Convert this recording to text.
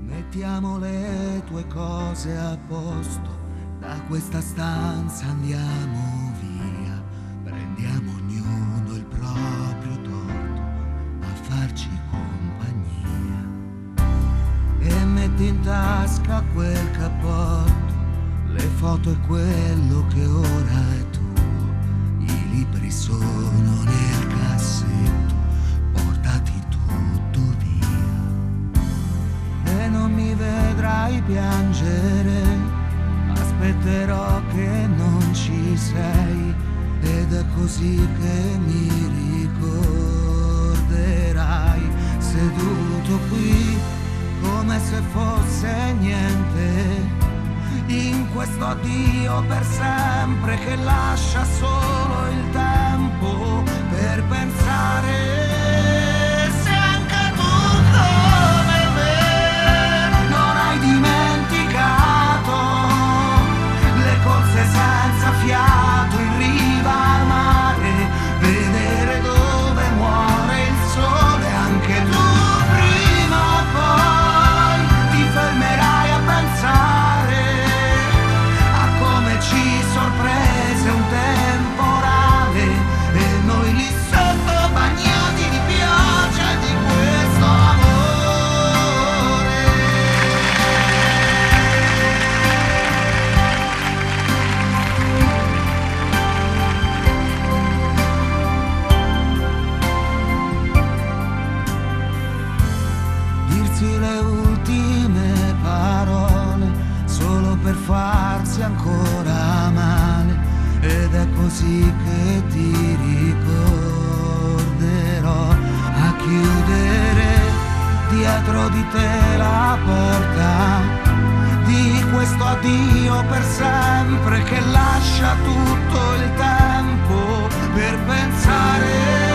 Mettiamo le tue cose a posto, da questa stanza andiamo via, prendiamo ognuno il proprio torto a farci compagnia. E metti in tasca quel cappotto, le foto e quello che ora è tuo, i libri sono nel cassetto, portati tutto via. E non mi vedrai piangere, aspetterò che non ci sei, ed è così che mi ricorderai, seduto qui come se fosse niente, in questo addio per sempre che lascia solo il tempo per pensare. Se anche tu come me non hai dimenticato le corse senza fiato in riva al mare, vedere dove muore il sole, anche tu prima o poi ti fermerai a pensare a come ci sorprese un temporale e noi lì sotto bagnati di pioggia e di questo amore. Dirsi le ultime parole solo per farsi ancora male, ed è così che ti ricorderò, a chiudere dietro di te la porta di questo addio per sempre che lascia tutto il tempo per pensare.